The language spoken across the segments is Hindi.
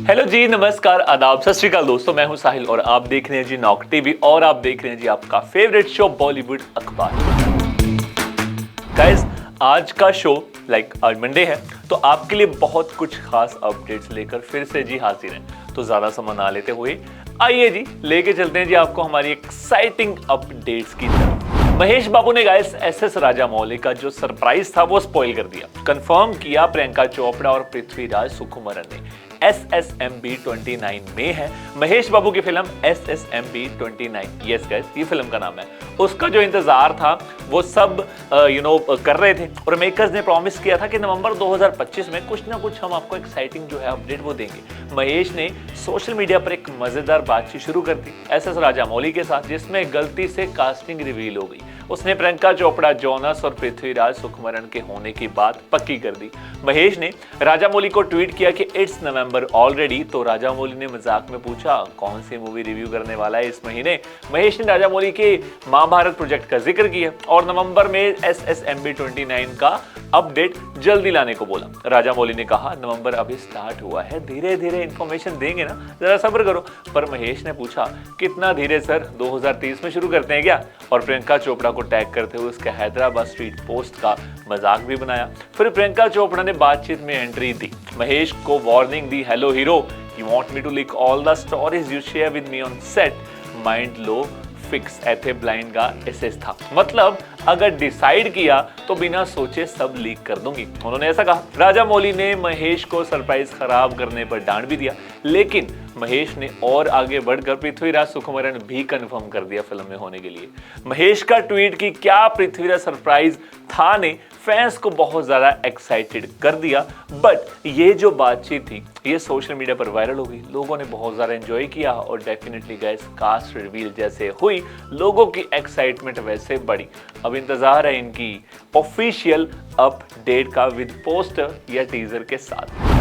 हेलो जी, नमस्कार, आदाब, सत श्री अकाल दोस्तों। मैं हूं साहिल और आप देख रहे हैं जी नॉक टीवी और आप देख रहे हैं जी आपका फेवरेट शो बॉलीवुड अखबार। गाइस, आज का शो आज मंडे है तो आपके लिए बहुत कुछ खास अपडेट्स लेकर फिर से जी हाजिर हैं। तो ज्यादा समय ना लेते हुए आइए जी लेके चलते हैं जी आपको हमारी एक्साइटिंग अपडेट्स की तरफ। महेश बाबू ने गाइस एसएस राजामौली का जो सरप्राइज था वो स्पॉइल कर दिया। कंफर्म किया प्रियंका चोपड़ा और पृथ्वीराज सुकुमारन ने SSMB 29 में है महेश बाबू की फिल्म SSMB 29। यस गाइस, ये फिल्म का नाम है। उसका जो इंतजार था वो सब कर रहे थे और मेकर्स ने प्रॉमिस किया था कि नवंबर 2025 में कुछ ना कुछ हम आपको एक्साइटिंग जो है अपडेट वो देंगे। महेश ने सोशल मीडिया पर एक मजेदार बातचीत शुरू कर दी एसएस राजामौली के साथ, जिसमें गलती से कास्टिंग रिवील हो गई। उसने प्रियंका चोपड़ा, जोनस और पृथ्वीराज सुकुमारन के होने की बात पक्की कर दी। महेश ने राजामौली को ट्वीट किया कि इट्स नवंबर ऑलरेडी। तो राजामौली ने मजाक में पूछा कौन सी मूवी रिव्यू करने वाला है इस महीने। महेश ने राजामौली के महाभारत प्रोजेक्ट का जिक्र किया और नवंबर में SSMB 29 का अपडेट जल्दी लाने को बोला। राजामौली ने कहा नवंबर अभी स्टार्ट हुआ है, धीरे धीरे इंफॉर्मेशन देंगे ना, जरा सब्र करो। पर महेश ने पूछा कितना धीरे सर, 2030 में शुरू करते हैं क्या? और प्रियंका चोपड़ा को टैग करते हुए उसके हैदराबाद स्ट्रीट पोस्ट का मजाक भी बनाया। फिर प्रियंका चोपड़ा ने बातचीत में एंट्री दी, महेश को वार्निंग दी, hello hero, you want me to leak all the stories you share with me on set, mind लो फिक्स एथे ब्लाइंड का एसेस था। मतलब अगर डिसाइड किया तो बिना सोचे सब लीक कर दूंगी, उन्होंने ऐसा कहा। राजामौली ने महेश को सरप्राइज खराब करने पर डांट भी दिया, लेकिन महेश ने और आगे बढ़कर पृथ्वीराज सुकुमारन भी कंफर्म कर दिया फिल्म में होने के लिए। महेश का ट्वीट की क्या पृथ्वीराज सरप्राइज था ने फैंस को बहुत ज्यादा एक्साइटेड कर दिया। बट ये जो बातचीत थी ये सोशल मीडिया पर वायरल हो गई, लोगों ने बहुत ज्यादा एंजॉय किया और डेफिनेटली गाइस कास्ट रिवील जैसे हुई लोगों की एक्साइटमेंट वैसे बढ़ी। अब इंतजार है इनकी ऑफिशियल अपडेट का विद पोस्टर या टीजर के साथ।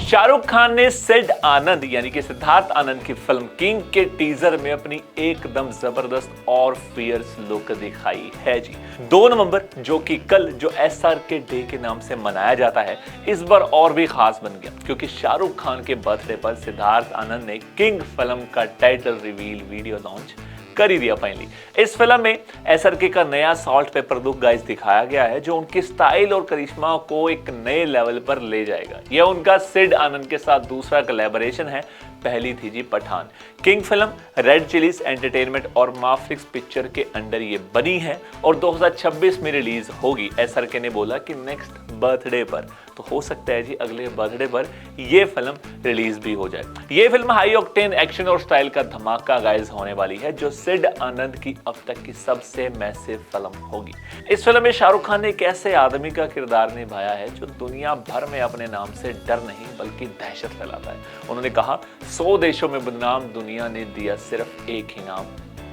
शाहरुख खान ने सिड आनंद यानी कि सिद्धार्थ आनंद की फिल्म किंग के टीजर में अपनी एकदम जबरदस्त और फियर्स लुक दिखाई है जी। 2 नवंबर जो कि कल जो SRK डे के नाम से मनाया जाता है, इस बार और भी खास बन गया क्योंकि शाहरुख खान के बर्थडे पर सिद्धार्थ आनंद ने किंग फिल्म का टाइटल रिवील वीडियो लॉन्च कर ही दिया फाइनली। इस फिल्म में SRK का नया सॉल्ट पेपर लुक गाइस दिखाया गया है जो उनकी स्टाइल और करिश्मा को एक नए लेवल पर ले जाएगा। यह उनका सिड आनंद के साथ दूसरा कोलैबोरेशन है, पहली थी जी Pathaan. King film Red Chillies Entertainment और माफ्लिक्स पिक्चर के अंडर ये बनी है और 2026 में रिलीज होगी। SRK ने बोला कि नेक्स्ट बर्थडे पर, तो हो सकता है जी अगले बर्थडे पर ये फिल्म रिलीज भी हो जाए। ये फिल्म हाई ऑक्टेन एक्शन और स्टाइल का धमाका गाइस होने वाली है जो सिड आनंद की अब तक की सबसे मैसिव फिल्म होगी। इस फिल्म में शाहरुख खान ने एक ऐसे आदमी का किरदार निभाया है जो दुनिया भर में अपने नाम से डर नहीं बल्कि दहशत फैलाता है। उन्होंने कहा 100 देशों में बदनाम दुनिया ने दिया सिर्फ एक ही नाम,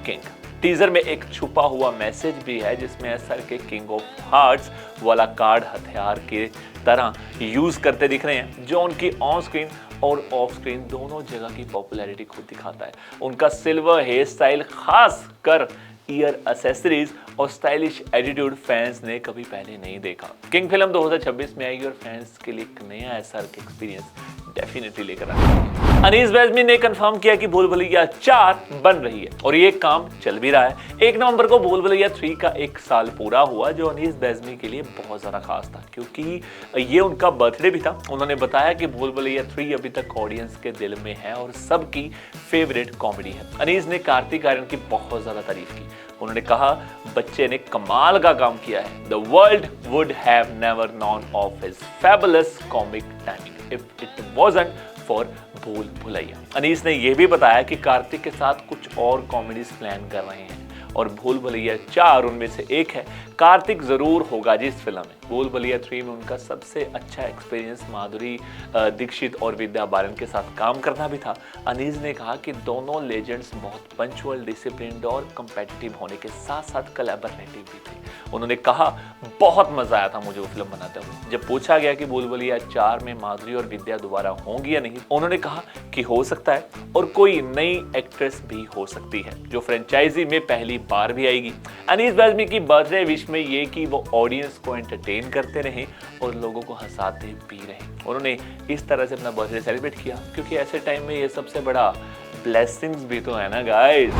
किंग। टीजर में एक छुपा हुआ मैसेज भी है जिसमें SRK किंग ऑफ हार्ट्स वाला कार्ड हथियार के तरह यूज करते दिख रहे हैं जो उनकी ऑन स्क्रीन और ऑफ स्क्रीन दोनों जगह की पॉपुलैरिटी खुद दिखाता है। उनका सिल्वर हेयर स्टाइल, खास कर ईयर एक्सेसरीज और स्टाइलिश एटीट्यूड फैंस ने कभी पहले नहीं देखा। किंग फिल्म 2026 में आएगी और फैंस के लिए एक नया SRK एक्सपीरियंस डेफिनेटली लेकर आएगी। अनीस बैज़मी ने कंफर्म किया कि भूल भुलैया 4 बन रही है और ये काम चल भी रहा है। 1 नवंबर को भूल भुलैया 3 का 1 साल पूरा हुआ जो अनीस बैज़मी के लिए बहुत ज्यादा खास था क्योंकि ये उनका बर्थडे भी था। उन्होंने बताया कि भूल भुलैया 3 अभी तक ऑडियंस के दिल में है और सबकी फेवरेट कॉमेडी है। अनीस ने कार्तिक आर्यन की बहुत ज्यादा तारीफ की। उन्होंने कहा बच्चे ने कमाल का काम किया है। The world would have never none of his fabulous comic timing if it wasn't for भूल भुलैया। अनीस ने यह भी बताया कि कार्तिक के साथ कुछ और कॉमेडीज प्लान कर रहे हैं और भूल भुलैया 4 उनमें से एक है। कार्तिक जरूर होगा जी इस फिल्म में। भूल भुलैया 3 में उनका सबसे अच्छा एक्सपीरियंस माधुरी दीक्षित और विद्या बालन के साथ काम करना भी था। अनीस ने कहा कि दोनों लेजेंड्स बहुत पंचुअल, डिसिप्लिन्ड और कम्पेटिटिव होने के साथ साथ कोलैबोरेटिव भी थे। उन्होंने कहा बहुत मजा आया था मुझे वो फिल्म बनाते हुए। जब पूछा गया कि भूल भुलैया 4 में माधुरी और विद्या दोबारा होंगी या नहीं, उन्होंने कहा कि हो सकता है और कोई नई एक्ट्रेस भी हो सकती है जो फ्रेंचाइजी में पहली बार भी आएगी। अनीस बाज़मी की बर्थडे विश में ये कि वो ऑडियंस को एंटरटेन करते रहें और लोगों को हंसाते भी रहें। उन्होंने इस तरह से अपना बर्थडे सेलिब्रेट किया क्योंकि ऐसे टाइम में ये सबसे बड़ा ब्लेसिंग्स भी तो है ना गाइस।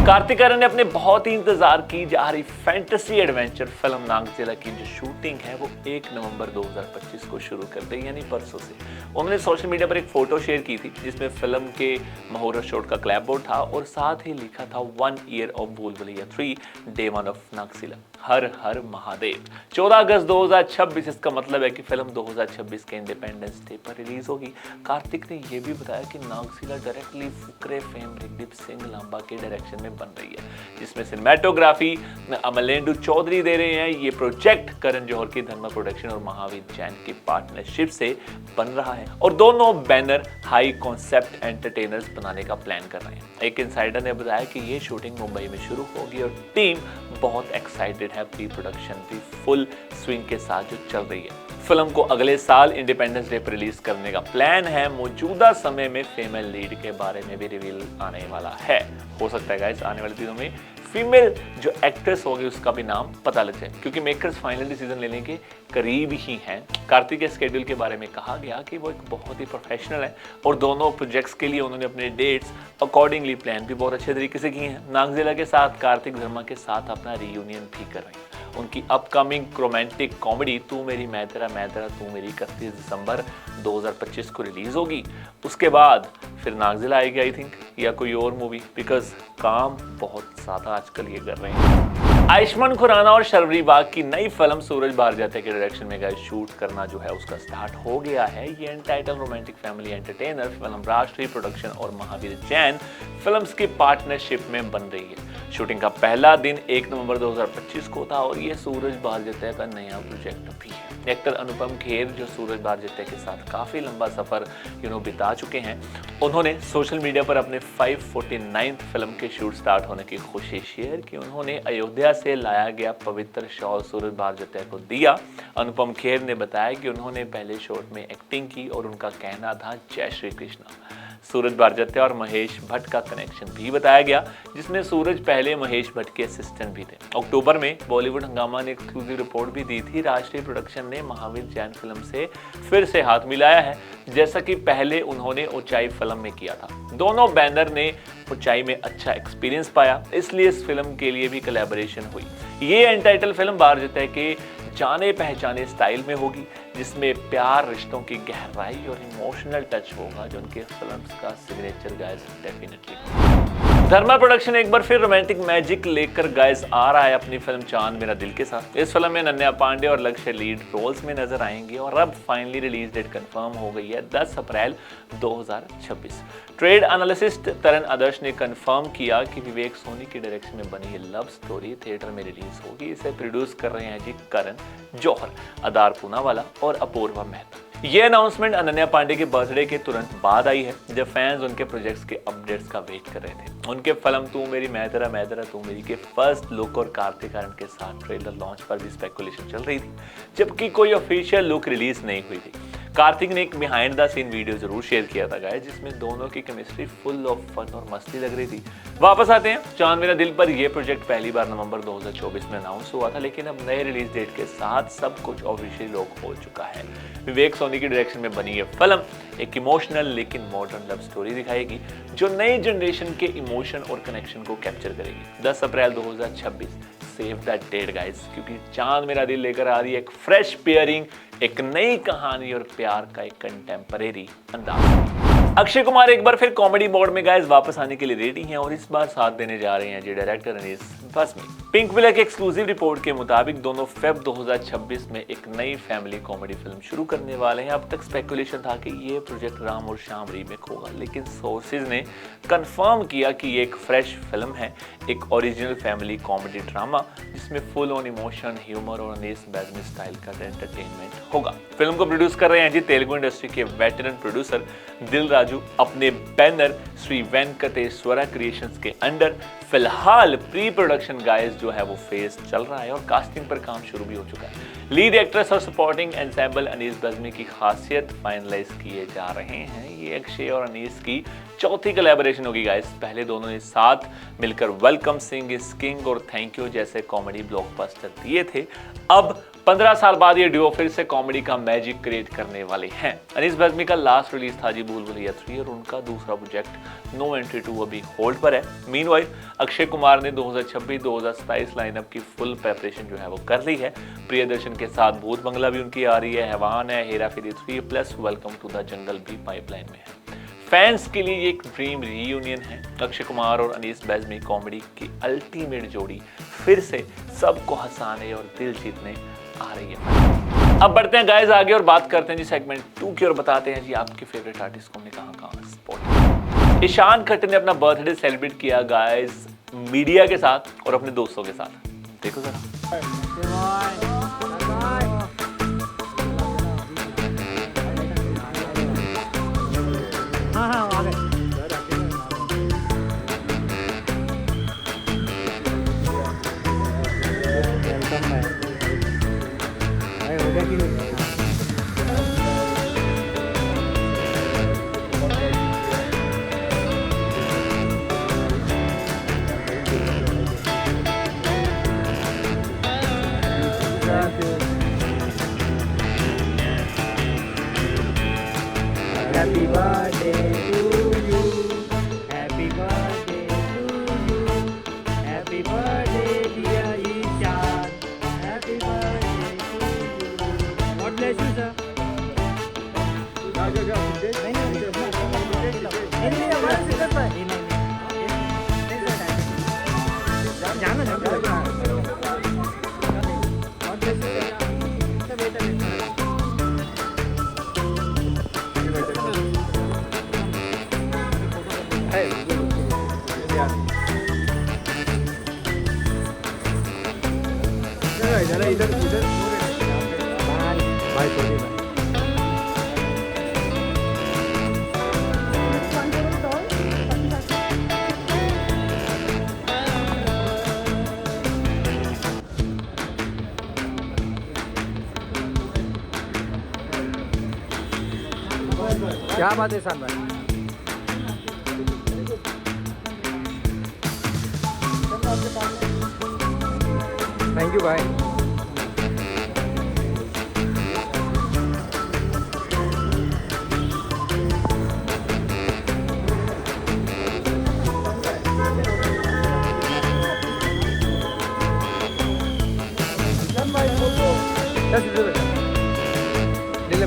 कार्तिक आर्यन ने अपने बहुत ही इंतजार की जा रही फैंटेसी एडवेंचर फिल्म नागजिला की जो शूटिंग है वो 1 नवंबर 2025 को शुरू कर दी, यानी परसों से। उन्होंने सोशल मीडिया पर एक फोटो शेयर की थी जिसमें फिल्म के मुहूर्त शॉट का क्लैपबोर्ड था और साथ ही लिखा था 1 ईयर ऑफ भूल-भुलैया 3 डे 1 ऑफ नागजिला। हर हर महादेव। 14 अगस्त 2026 इसका मतलब है कि फिल्म 2026 के इंडिपेंडेंस डे पर रिलीज होगी। कार्तिक ने यह भी बताया कि नागजिला डायरेक्टली फुकरे फेम रणदीप सिंह लांबा के डायरेक्शन में बन रही है, जिसमें सिनेमेटोग्राफी अमलेंदु चौधरी दे रहे हैं। ये प्रोजेक्ट करण जौहर की धर्मा प्रोडक्शन और महावीर जैन की पार्टनरशिप से बन रहा है और दोनों बैनर हाई कॉन्सेप्ट एंटरटेनर्स बनाने का प्लान कर रहे हैं। एक इनसाइडर ने बताया कि ये शूटिंग मुंबई में शुरू होगी और टीम बहुत एक्साइटेड है। प्री प्रोडक्शन भी फुल स्विंग के साथ जो चल रही है। फिल्म को अगले साल इंडिपेंडेंस डे पर रिलीज करने का प्लान है। मौजूदा समय में फीमेल लीड के बारे में भी रिवील आने वाला है। हो सकता है गाइस आने वाले दिनों में फीमेल जो एक्ट्रेस होगी उसका भी नाम पता लग जाए, क्योंकि मेकर्स फाइनल डिसीजन लेने के करीब ही हैं। कार्तिक के स्केड्यूल के बारे में कहा गया कि वो एक बहुत ही प्रोफेशनल है और दोनों प्रोजेक्ट्स के लिए उन्होंने अपने डेट्स अकॉर्डिंगली प्लान भी बहुत अच्छे तरीके से किए हैं। नागजिला के साथ कार्तिक धर्मा के साथ अपना रियूनियन भी कर रहे हैं। उनकी अपकमिंग रोमांटिक कॉमेडी तू मेरी मैं तेरा तू मेरी 31 दिसंबर 2025 को रिलीज होगी। उसके बाद फिर नागजिला आएगी आई थिंक, या कोई और मूवी, बिकॉज काम बहुत ज्यादा आजकल ये कर रहे हैं। आयुष्मान खुराना और शर्वरी बाग की नई फिल्म सूरज भारजाते के डायरेक्शन में गाइस शूट करना जो है उसका स्टार्ट हो गया है। ये अनटाइटल रोमांटिक फैमिली एंटरटेनर फिल्म राष्ट्रीय प्रोडक्शन और महावीर जैन फिल्म्स की पार्टनरशिप में बन रही है। शूटिंग का पहला दिन 1 नवंबर 2025 को था और ये सूरज भारजाते का नया प्रोजेक्ट भी है। एक्टर अनुपम खेर जो सूरज भारजाते के साथ काफी लंबा सफर बिता चुके हैं, उन्होंने सोशल मीडिया पर अपने 549th फिल्म के शूट स्टार्ट होने की खुशी शेयर की। उन्होंने अयोध्या से लाया गया पवित्र शॉल सूरज भारजाते को दिया। अनुपम खेर ने बताया कि उन्होंने पहले शॉट में एक्टिंग की और उनका कहना था जय श्री कृष्णा। सूरज भारजाते और महेश भट्ट का कनेक्शन भी बताया गया, जिसमें सूरज पहले महेश भट्ट के असिस्टेंट भी थे। अक्टूबर में बॉलीवुड हंगामा ने एक्सक्लूसिव रिपोर्ट भी दी थी। राष्ट्रीय प्रोडक्शन ने महावीर जैन फिल्म से फिर से हाथ मिलाया है, जैसा कि पहले उन्होंने ऊंचाई फिल्म में किया था। दोनों बैनर ने ऊंचाई में अच्छा एक्सपीरियंस पाया, इसलिए इस फिल्म के लिए भी कोलैबोरेशन हुई। ये अनटाइटल फिल्म भारजाते के जाने पहचाने स्टाइल में होगी, जिसमें प्यार, रिश्तों की गहराई और इमोशनल टच होगा, जो उनके फिल्म्स का सिग्नेचर गाइस डेफिनेटली। धर्मा प्रोडक्शन एक बार फिर रोमांटिक मैजिक लेकर गाइस आ रहा है अपनी फिल्म चांद मेरा दिल के साथ। इस फिल्म में नन्या पांडे और लक्ष्य लीड रोल्स में नजर आएंगे और अब फाइनली रिलीज डेट कंफर्म हो गई है 10 अप्रैल 2026। ट्रेड एनालिसिस्ट तरन आदर्श ने कंफर्म किया कि विवेक सोनी की डायरेक्शन में बनी ये लव स्टोरी थिएटर में रिलीज होगी। इसे प्रोड्यूस कर रहे हैं जी करण जौहर, अदार पूनावाला और अपूर्वा मेहता। ये अनाउंसमेंट अनन्या पांडे के बर्थडे के तुरंत बाद आई है, जब फैंस उनके प्रोजेक्ट्स के अपडेट्स का वेट कर रहे थे। उनके फिल्म तू मेरी मैं तेरा तू मेरी के फर्स्ट लुक और कार्तिक आर्यन के साथ ट्रेलर लॉन्च पर भी स्पेकुलेशन चल रही थी, जबकि कोई ऑफिशियल लुक रिलीज नहीं हुई थी। कार्तिक ने एक बिहाइंड द सीन वीडियो जरूर शेयर किया था गाइस, जिसमें दोनों की केमिस्ट्री फुल ऑफ फन और मस्ती लग रही थी। वापस आते हैं चांद मेरा दिल पर। यह प्रोजेक्ट पहली बार नवंबर 2024 में अनाउंस हुआ था, लेकिन अब नए रिलीज डेट के साथ सब कुछ ऑफिशियल लॉक हो चुका है। विवेक सोनी की डायरेक्शन में बनी यह फिल्म एक इमोशनल लेकिन मॉडर्न लव स्टोरी दिखाएगी, जो नई जनरेशन के इमोशन और कनेक्शन को कैप्चर करेगी। 10 अप्रैल 2026 सेव दैट डेट गाइस, क्योंकि चांद मेरा दिल लेकर आ रही है एक फ्रेश पेयरिंग, एक नई कहानी और प्यार का एक कंटेम्परेरी अंदाज। अक्षय कुमार एक बार फिर कॉमेडी मोड में गाइस वापस आने के लिए रेडी हैं और इस बार साथ देने जा रहे हैं जी director Anees Bazmee. Pinkvilla की एक्सक्लूसिव रिपोर्ट के मुताबिक दोनों फेब 2026 में एक नई फैमिली कॉमेडी फिल्म शुरू करने वाले हैं। अब तक स्पेकुलेशन था कि ये प्रोजेक्ट राम और श्याम रीमेक होगा, लेकिन सोर्सेज ने कंफर्म किया कि ये एक फ्रेश फिल्म है, एक ओरिजिनल फैमिली कॉमेडी ड्रामा जिसमें फुल ऑन इमोशन, ह्यूमर और अनीस बाज़मी स्टाइल का एंटरटेनमेंट होगा। फिल्म को प्रोड्यूस कर रहे हैं जी तेलुगु इंडस्ट्री के वेटरन प्रोड्यूसर दिल राजू अपने बैनर श्री वेंकटेश्वरा क्रिएशंस के अंडर फिलहाल प्री प्रोडक्शन गाइस जो है वो फेज चल रहा है और कास्टिंग पर काम शुरू भी हो चुका है। लीड एक्ट्रेस और सपोर्टिंग एंसेंबल अनीस बज़मी की खासियत फाइनलाइज किए जा रहे हैं। ये अक्षय और अनीस की चौथी कोलैबोरेशन होगी गाइस। पहले दोनों ने साथ मिलकर वेलकम सिंह इज किंग और थैंक यू जैसे कॉमेडी ब्लॉकबस्टर दिए थे। अब 15 साल बाद ये डुओ फिर से कॉमेडी का मैजिक क्रिएट करने वाले हैं। अनीस बज़मी का लास्ट रिलीज था जी भूल भुलैया 3 और उनका दूसरा प्रोजेक्ट नो एंट्री 2 अभी होल्ड पर है। मीनवाइल अक्षय कुमार ने 2026-2027 लाइनअप की फुल प्रेपरेशन जो है वो कर ली है। प्रियदर्शन के साथ भूत बंगला भी उनकी आ रही है, हैवान है, Hera Pheri 3 plus welcome to the jungle भी पाइपलाइन में है। फैंस के लिए एक ड्रीम रीयूनियन है। अक्षय कुमार और अनीस बज़मी कॉमेडी की अल्टीमेट जोड़ी फिर से सबको हंसाने और दिल जीतने आ रही है। अब बढ़ते हैं गाइस आगे और बात करते हैं जी सेगमेंट 2 की और बताते हैं जी आपके फेवरेट आर्टिस्ट को हमने कहां स्पॉट किया। ईशान खट्टर ने अपना बर्थडे सेलिब्रेट किया गाइस मीडिया के साथ और अपने दोस्तों के साथ। देखो जरा। Happy birthday to you. Happy birthday to you. Happy birthday dear Ishan. Happy birthday to you. God bless you sir. नहीं हमारा सिंगर पर जाना जाना इधर भाई छोटी भाई क्या बात है सान भाई। थैंक यू भाई। ले ले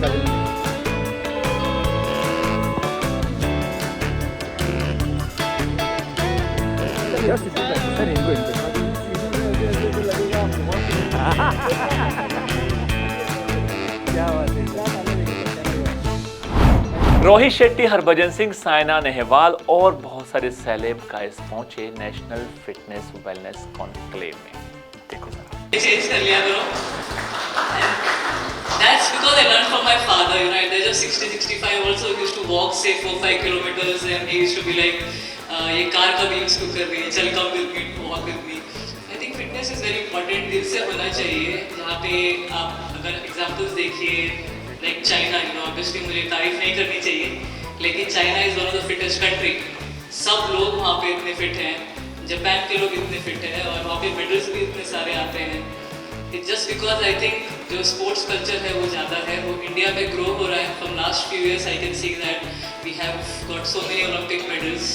रोहित शेट्टी, हरभजन सिंह, साइना नेहवाल और बहुत सारे सेलेब गाइस पहुंचे नेशनल फिटनेस वेलनेस कॉन्क्लेव में। देखो जरा। चेंज कर लिया करो। That's because I learned from my father. You know, at the age of 60-65, also used to walk say 4-5 kilometers, and he used to be like, ये कार कभी यूज क्यों कर रही है, चल come with me, walk with me. I think fitness is very important. दिल से होना चाहिए। जहाँ पे आप अगर examples देखिए, like China, you know, obviously मुझे तारीफ नहीं करनी चाहिए, लेकिन China is one of the fittest country. सब लोग वहाँ पे इतने फिट हैं, जापान के लोग इतने फिट हैं और वहाँ पे मेडल्स भी इतने सारे आते हैं। It's just because I think जो स्पोर्ट्स कल्चर है वो ज़्यादा है, वो इंडिया में ग्रो हो रहा है। From last few years I can see that we have got so many Olympic medals.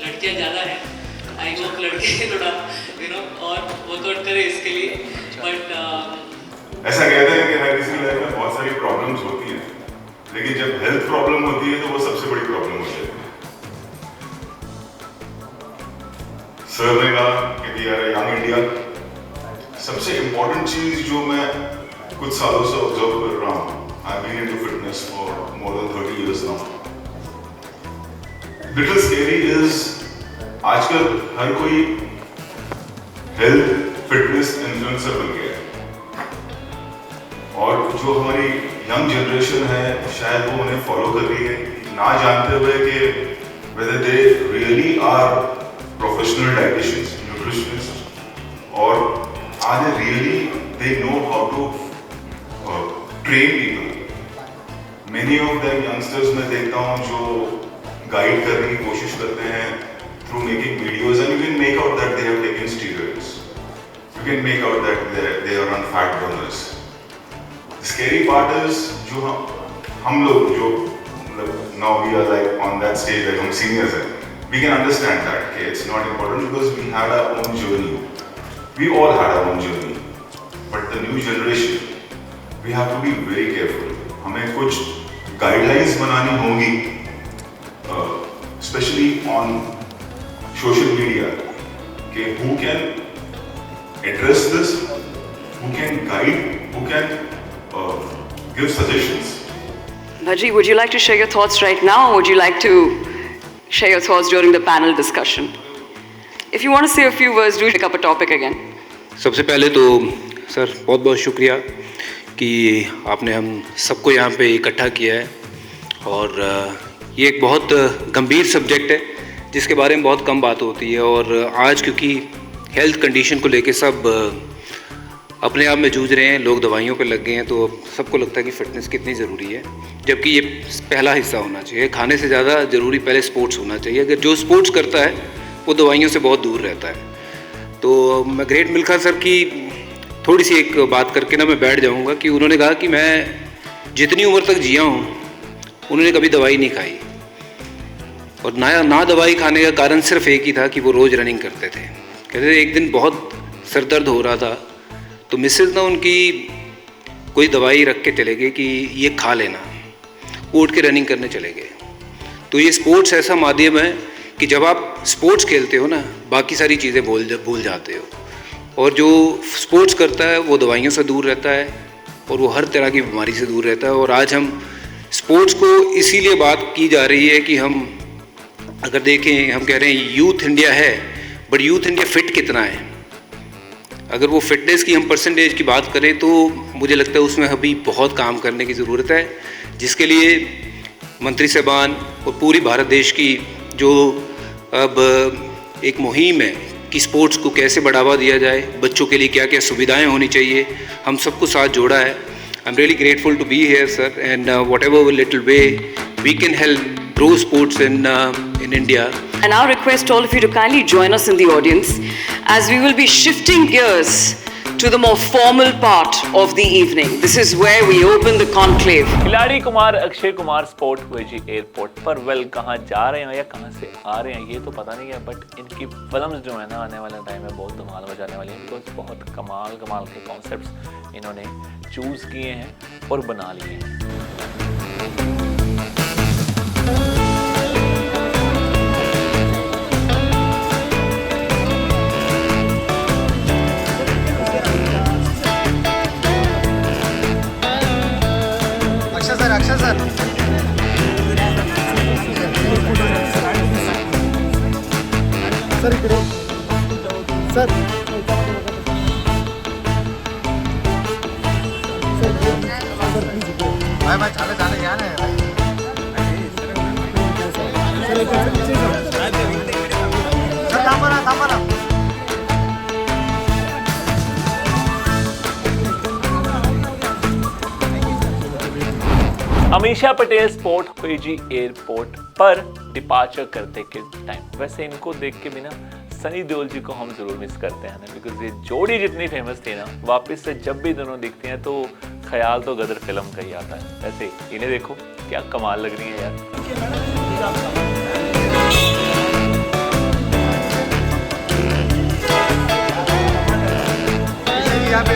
लड़कियाँ ज़्यादा हैं। I hope लड़के थोड़ा you know और वर्कआउट करें इसके लिए। But ऐसा कहते हैं कि हर किसी की लाइफ में बहुत सारी प्रॉब्लम्स होती हैं, लेकिन जब हेल्थ प्रॉब्लम होती है तो वो सबसे बड़ी प्रॉब्लम होती है। सर ने कहा कि वी आर यंग इंडिया। सबसे इम्पोर्टेंट चीज जो मैं कुछ सालों से ऑब्जर्व कर रहा हूँ, I been into fitness for more than 30 years now. Little scary is आजकल हर कोई हेल्थ फिटनेस इन्फ्लुएंसर बन गया है और जो हमारी यंग जनरेशन है शायद वो उन्हें फॉलो कर रही है। ना जानते हुए कि whether they really are professional dietitians, nutritionists, or are they really, they know how to train people. Many of them youngsters मैं देखता हूँ जो गाइड करने की कोशिश करते हैं through making videos, and you can make out that they have taken steroids. You can make out that they are on fat burners. The scary part is जो हम लोग जो now we are like on that stage, like हम seniors हैं, we can understand that okay, it's not important because we had our own journey. We all had our own journey. But the new generation, we have to be very careful. हमें कुछ guidelines बनानी होंगी, especially on social media, okay, who can address this, who can guide, who can give suggestions. Bhaji, would you like to share your thoughts right now, or would you like to share your thoughts during the panel discussion? If you want to say a few words, do pick up a topic again. सबसे पहले तो सर बहुत बहुत शुक्रिया कि आपने हम सबको यहाँ पे इकट्ठा किया है, और ये एक बहुत गंभीर सब्जेक्ट है जिसके बारे में बहुत कम बात होती है। और आज क्योंकि हेल्थ कंडीशन को लेके सब अपने आप में जूझ रहे हैं, लोग दवाइयों पे लग गए हैं, तो सबको लगता है कि फ़िटनेस कितनी ज़रूरी है, जबकि ये पहला हिस्सा होना चाहिए। खाने से ज़्यादा ज़रूरी पहले स्पोर्ट्स होना चाहिए। अगर जो स्पोर्ट्स करता है वो दवाइयों से बहुत दूर रहता है। तो मैं ग्रेट मिल्खा सर की थोड़ी सी एक बात करके ना मैं बैठ जाऊँगा कि उन्होंने कहा कि मैं जितनी उम्र तक जिया हूँ उन्होंने कभी दवाई नहीं खाई, और ना दवाई खाने का कारण सिर्फ एक ही था कि वो रोज़ रनिंग करते थे। कहते थे एक दिन बहुत सर दर्द हो रहा था तो मिसेज ना उनकी कोई दवाई रख के चले गए कि ये खा लेना, उठ के रनिंग करने चले गए। तो ये स्पोर्ट्स ऐसा माध्यम है कि जब आप स्पोर्ट्स खेलते हो ना, बाकी सारी चीज़ें भूल जाते हो, और जो स्पोर्ट्स करता है वो दवाइयों से दूर रहता है और वो हर तरह की बीमारी से दूर रहता है। और आज हम स्पोर्ट्स को इसीलिए बात की जा रही है कि हम अगर देखें, हम कह रहे हैं यूथ इंडिया है, बट यूथ इंडिया फिट कितना है? अगर वो फिटनेस की हम परसेंटेज की बात करें तो मुझे लगता है उसमें अभी बहुत काम करने की ज़रूरत है, जिसके लिए मंत्री साहबान और पूरी भारत देश की जो अब एक मुहिम है कि स्पोर्ट्स को कैसे बढ़ावा दिया जाए, बच्चों के लिए क्या क्या सुविधाएं होनी चाहिए, हम सबको साथ जोड़ा है। I am really grateful to be here sir, and whatever little way we can help grow sports in India. And now request all of you to kindly join us in the audience as we will be shifting gears to the more formal part of the evening. This is where we open the conclave. खिलाड़ी कुमार अक्षय कुमार स्पोर्ट हुए जी एयरपोर्ट पर। वेल कहाँ जा रहे हैं या कहाँ से आ रहे हैं ये तो पता नहीं है, बट इनकी फिल्म्स जो है ना आने वाले टाइम में बहुत धमाल मचाने वाली हैं, बिकॉज बहुत कमाल के कॉन्सेप्ट्स इन्होंने चूज़ किए हैं और बना लिए हैं। अक्षय सर सर इकडे सर भाई चाले या ना सर थांबा ना अमीषा पटेल स्पोर्ट हुई जी एयरपोर्ट पर डिपार्चर करते के टाइम। वैसे इनको देख के भी ना सनी देओल जी को हम जरूर मिस करते हैं ना, बिकॉज ये जोड़ी जितनी फेमस थी ना, वापस से जब भी दोनों दिखते हैं तो ख्याल तो गदर फिल्म का ही आता है। वैसे इन्हें देखो क्या कमाल लग रही है यार। यहाँ पे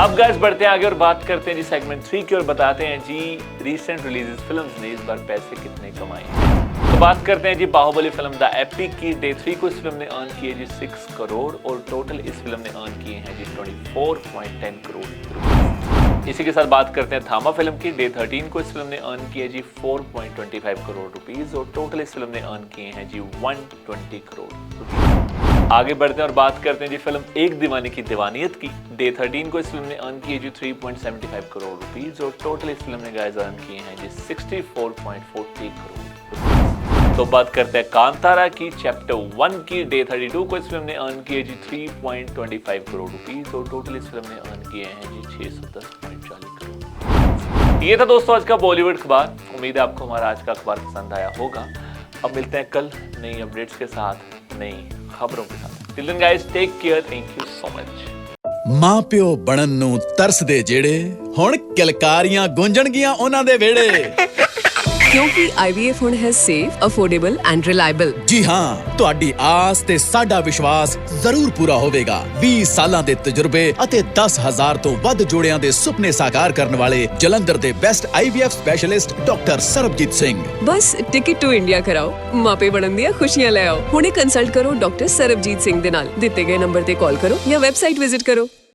अब गाइस बढ़ते हैं आगे और बात करते हैं जी सेगमेंट 3 की और बताते हैं जी रिसेंट रिलीजेस फिल्म्स ने इस बार पैसे कितने कमाए हैं। तो बात करते हैं जी बाहुबली फिल्म द एपिक की डे 3 को इस फिल्म ने अर्न किए जी 6 करोड़ और टोटल इस फिल्म ने अर्न किए हैं जी 24.10 करोड़। इसी के साथ बात करते हैं थामा फिल्म की डे 13 को इस फिल्म ने अर्न किए जी 4.25 करोड़ रुपीस और टोटल इस फिल्म ने अर्न किए हैं जी 120 करोड़ रुपीस। आगे बढ़ते हैं और बात करते हैं जी फिल्म एक दीवानी की दीवानियत की डे 13 को इस फिल्म ने अर्न किए जी 3.75 करोड़ रुपीस और टोटल इस फिल्म ने गाइस अर्न किए हैं जी 64.40 करोड़ रुपीस। तो बात करते हैं कांतारा की चैप्टर 1 की डे 32 को इस फिल्म ने अर्न किए जी 3.25 करोड़ रुपीस और टोटल इस फिल्म ने अर्न किए हैं जी 610.40 करोड़। ये था दोस्तों आज का बॉलीवुड अखबार। उम्मीद है आपको हमारा आज का अखबार पसंद आया होगा। अब मिलते हैं कल नई अपडेट्स के साथ, नई खबरों के साथ। Till then guys take care, thank you so much. ਮਾਂ ਪਿਓ ਬਣਨ ਨੂੰ ਤਰਸਦੇ ਜਿਹੜੇ ਹੁਣ ਕਿਲਕਾਰੀਆਂ ਗੂੰਜਣਗੀਆਂ ਉਹਨਾਂ ਦੇ ਵਿਹੜੇ। ਕਿਉਂਕਿ IVF ਹੁਣ ਹੈ ਸੇਫ, ਅਫੋਰਡੇਬਲ ਐਂਡ ਰਿਲਾਇਬਲ। ਜੀ ਹਾਂ, ਤੁਹਾਡੀ ਆਸ ਤੇ ਸਾਡਾ ਵਿਸ਼ਵਾਸ ਜ਼ਰੂਰ ਪੂਰਾ ਹੋਵੇਗਾ। 20 ਸਾਲਾਂ ਦੇ ਤਜਰਬੇ ਅਤੇ 10,000 ਤੋਂ ਵੱਧ ਜੋੜਿਆਂ ਦੇ ਸੁਪਨੇ ਸਾਕਾਰ ਕਰਨ ਵਾਲੇ ਜਲੰਧਰ ਦੇ best IVF specialist doctor Sarabjit Singh. ਬਸ ਟਿਕਟ ਟੂ ਇੰਡੀਆ ਕਰਾਓ, ਮਾਪੇ ਬਣਨ ਦੀਆਂ ਖੁਸ਼ੀਆਂ ਲੈ ਆਓ। ਹੁਣੇ ਕੰਸਲਟ ਕਰੋ ਡਾਕਟਰ ਸਰਬਜੀਤ ਸਿੰਘ ਦੇ ਨਾਲ। ਦਿੱਤੇ ਗਏ ਨੰਬਰ ਤੇ ਕਾਲ ਕਰੋ ਜਾਂ ਵੈਬਸਾਈਟ ਵਿਜ਼ਿਟ ਕਰੋ।